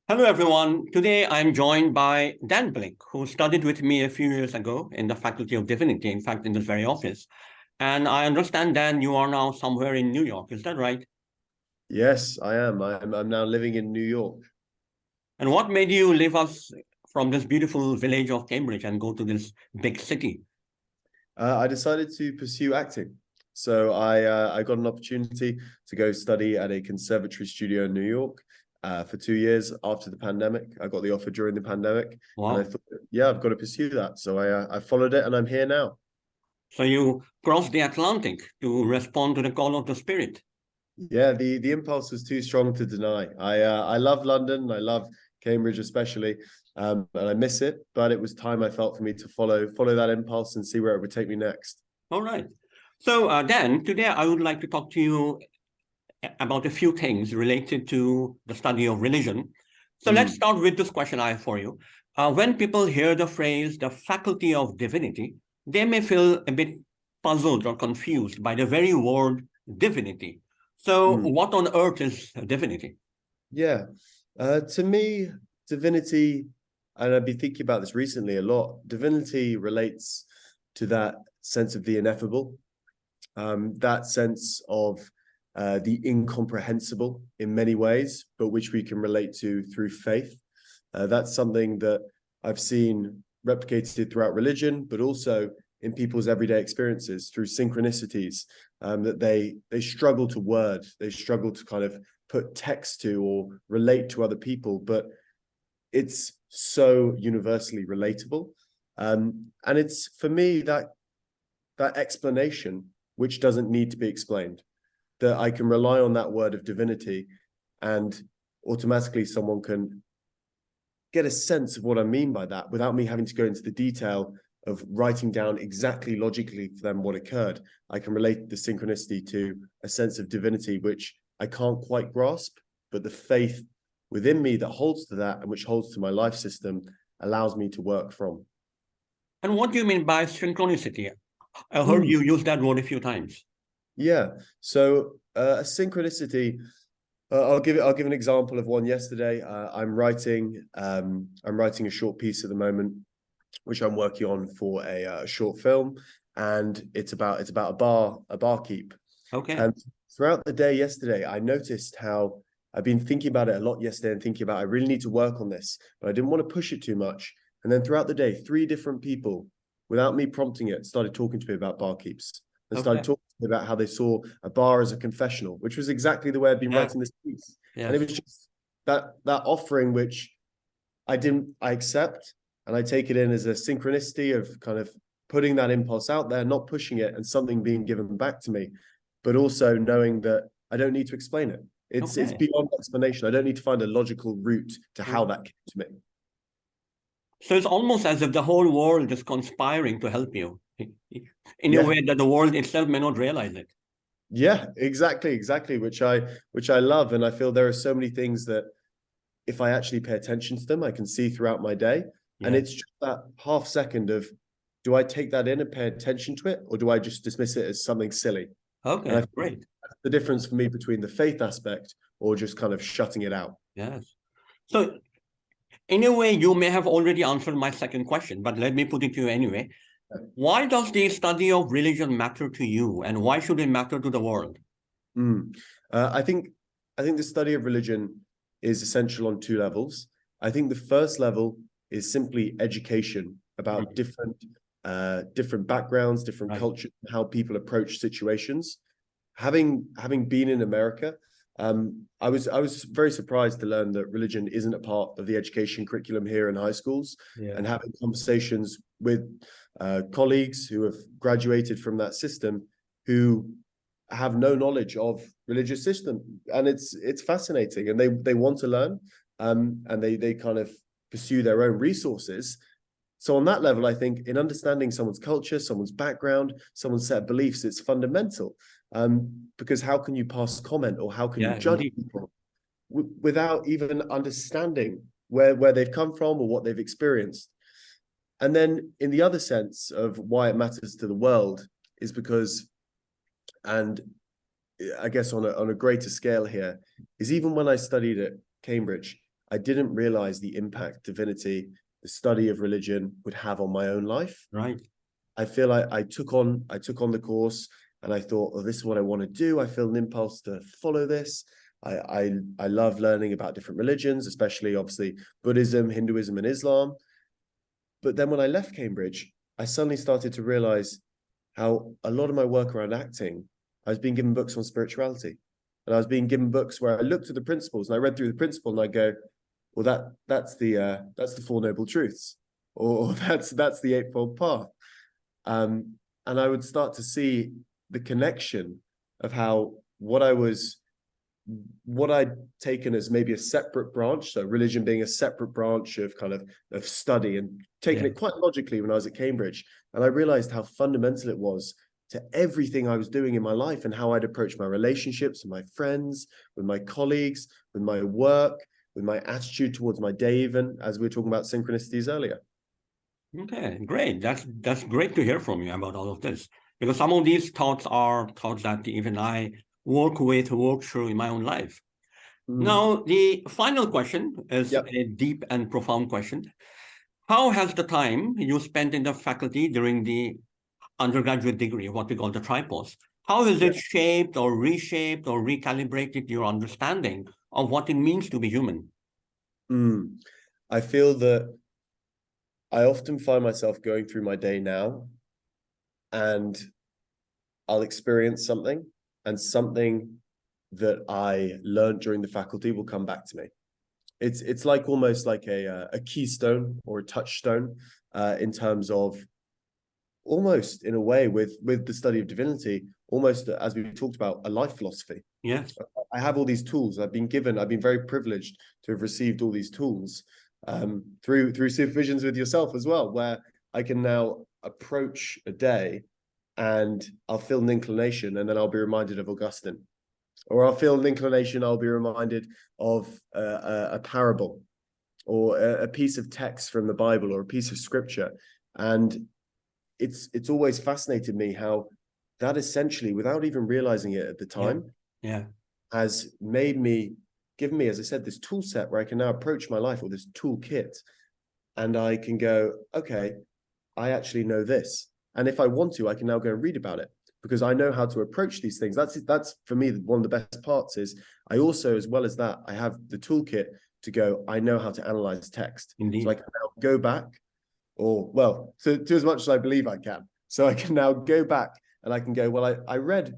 Hello, everyone. Today I'm joined by Dan Blick, who studied with me a few years ago in the Faculty of Divinity, in fact, in this very office. And I understand, Dan, you are now somewhere in New York. Is that right? Yes, I am. I'm now living in New York. And what made you leave us from this beautiful village of Cambridge and go to this big city? I decided to pursue acting. So I got an opportunity to go study at a conservatory studio in New York for 2 years after the pandemic. I got the offer during the pandemic, and I Wow. thought, yeah, I've got to pursue that. So I followed it, and I'm here now. So you crossed the Atlantic to respond to the call of the spirit. Yeah, the impulse was too strong to deny. I love London. I love Cambridge especially, and I miss it. But it was time I felt for me to follow that impulse and see where it would take me next. All right. So, Dan, today I would like to talk to you about a few things related to the study of religion. So let's Mm. start with this question I have for you. When people hear the phrase the faculty of divinity, they may feel a bit puzzled or confused by the very word divinity. So, Mm. what on earth is divinity? Yeah. To me, divinity, and I've been thinking about this recently a lot, divinity relates to that sense of the ineffable, that sense of the incomprehensible in many ways, but which we can relate to through faith. That's something that I've seen replicated throughout religion, but also in people's everyday experiences through synchronicities that they struggle to word, they struggle to kind of put text to or relate to other people, but it's so universally relatable. And it's for me that explanation which doesn't need to be explained, that I can rely on that word of divinity and automatically someone can get a sense of what I mean by that without me having to go into the detail of writing down exactly logically for them what occurred. I can relate the synchronicity to a sense of divinity, which I can't quite grasp, but the faith within me that holds to that and which holds to my life system allows me to work from. And what do you mean by synchronicity? I heard Mm. you use that word a few times. Yeah. So a synchronicity. I'll give an example of one yesterday. I'm writing a short piece at the moment, which I'm working on for a short film, and it's about a barkeep. Okay. And throughout the day yesterday, I noticed how I've been thinking about it a lot yesterday and thinking about I really need to work on this, but I didn't want to push it too much. And then throughout the day, three different people, without me prompting it, started talking to me about barkeeps and started Okay. talking to me about how they saw a bar as a confessional, which was exactly the way I've been Yeah. writing this piece. And it Yes. was just that offering which I accept and I take it in as a synchronicity of kind of putting that impulse out there, not pushing it, and something being given back to me, but also knowing that I don't need to explain it. It's Okay. beyond explanation. I don't need to find a logical route to how Okay. that came to me. So it's almost as if the whole world is conspiring to help you in a Yeah, way that the world itself may not realize it. yeah, exactly, which I love, and I feel there are so many things that if I actually pay attention to them, I can see throughout my day, and Yes. it's just that half second of do I take that in and pay attention to it, or do I just dismiss it as something silly? And I Okay, think great. that's the difference for me between the faith aspect or just kind of shutting it out. Yes. So in a way, you may have already answered my second question, but let me put it to you anyway. Why does the study of religion matter to you, and why should it matter to the world? Mm. I think the study of religion is essential on two levels. I think the first level is simply education about Mm. different backgrounds, different Right. cultures, how people approach situations. Having been in America, I was very surprised to learn that religion isn't a part of the education curriculum here in high schools, Yeah. and having conversations with colleagues who have graduated from that system who have no knowledge of religious system, and it's fascinating, and they want to learn, and they kind of pursue their own resources. So on that level, I think in understanding someone's culture, someone's background, someone's set of beliefs, it's fundamental. Because how can you pass comment or how can you Yeah, judge indeed. people without even understanding where they've come from or what they've experienced? And then in the other sense of why it matters to the world is because, and I guess on a greater scale here, is even when I studied at Cambridge, I didn't realize the impact divinity, the study of religion, would have on my own life. Right. I feel like I took on the course and I thought, oh, this is what I want to do. I feel an impulse to follow this. I love learning about different religions, especially obviously Buddhism, Hinduism, and Islam. But then when I left Cambridge, I suddenly started to realize how a lot of my work around acting, I was being given books on spirituality. And I was being given books where I looked at the principles and I read through the principle and I go, well, that's the Four Noble Truths, or that's the Eightfold Path. And I would start to see the connection of how what I'd taken as maybe a separate branch, so religion being a separate branch of kind of study, and taking it quite logically when I was at Cambridge. And I realized how fundamental it was to everything I was doing in my life and how I'd approach my relationships with my friends, with my colleagues, with my work, with my attitude towards my day, even as we were talking about synchronicities earlier. Okay, great. That's great to hear from you about all of this, because some of these thoughts are thoughts that even I work through in my own life. Now, the final question is a deep and profound question. How has the time you spent in the faculty during the undergraduate degree, what we call the tripos, how has it shaped or reshaped or recalibrated your understanding of what it means to be human? I feel that I often find myself going through my day now and I'll experience something, and something that I learned during the faculty will come back to me. It's like almost like a keystone or a touchstone in terms of, almost in a way with the study of divinity, almost as we talked about, a life philosophy. Yes. I have all these tools. I've been very privileged to have received all these tools through supervisions with yourself as well, where I can now approach a day and I'll feel an inclination and then I'll be reminded of Augustine. Or I'll feel an inclination, I'll be reminded of a parable or a piece of text from the Bible or a piece of scripture. And it's always fascinated me how that essentially, without even realizing it at the time, has given me, as I said, this tool set where I can now approach my life, or this toolkit, and I can go, okay, I actually know this. And if I want to, I can now go and read about it, because I know how to approach these things. That's for me, one of the best parts is I also, as well as that, I have the toolkit to go, I know how to analyze text. Indeed. So I can now go back, or well, to as much as I believe I can. So I can now go back and I can go, well, I read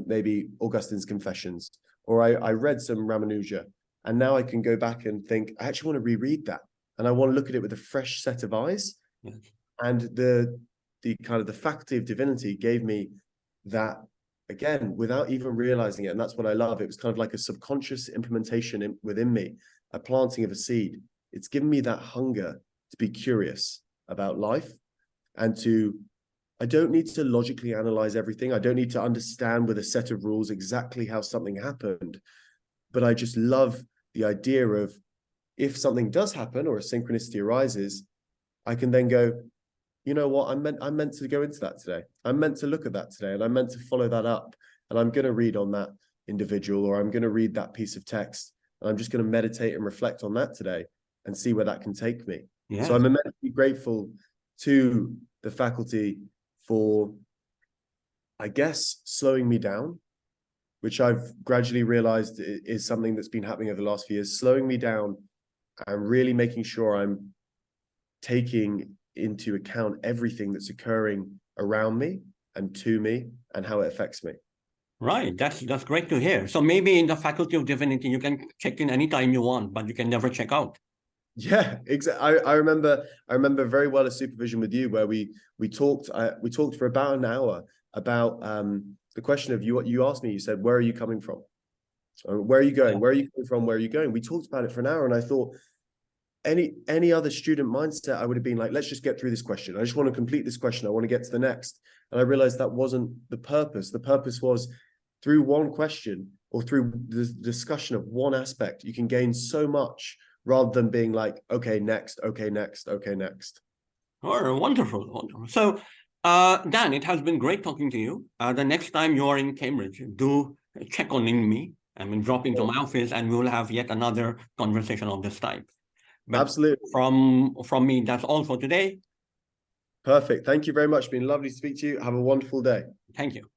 maybe Augustine's Confessions, or I read some Ramanuja, and now I can go back and think, I actually want to reread that. And I want to look at it with a fresh set of eyes. Yes. And the kind of the faculty of divinity gave me that, again, without even realizing it. And that's what I love. It was kind of like a subconscious implementation within me, a planting of a seed. It's given me that hunger to be curious about life, and I don't need to logically analyze everything. I don't need to understand with a set of rules exactly how something happened. But I just love the idea of, if something does happen or a synchronicity arises, I can then go, you know what, I'm meant to go into that today. I'm meant to look at that today, and I'm meant to follow that up. And I'm going to read on that individual, or I'm going to read that piece of text, and I'm just going to meditate and reflect on that today and see where that can take me. Yes. So I'm immensely grateful to the faculty for, I guess, slowing me down, which I've gradually realized is something that's been happening over the last few years, slowing me down and really making sure I'm taking into account everything that's occurring around me and to me and how it affects me. Right. That's great to hear. So maybe in the Faculty of Divinity, you can check in anytime you want, but you can never check out. Yeah, exactly. I remember very well a supervision with you where we talked for about an hour about the question of you asked me, you said, where are you coming from? Where are you going? Where are you coming from? Where are you going? We talked about it for an hour, and I thought any other student mindset, I would have been like, let's just get through this question. I just want to complete this question. I want to get to the next. And I realized that wasn't the purpose. The purpose was, through one question or through the discussion of one aspect, you can gain so much, rather than being like, okay, next, okay, next, okay, next. Oh, wonderful, wonderful. So, Dan, it has been great talking to you. The next time you are in Cambridge, do check on me, I mean, drop into my office and we will have yet another conversation of this type. But Absolutely. from me, that's all for today. Perfect. Thank you very much. It's been lovely to speak to you. Have a wonderful day. Thank you.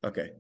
Okay.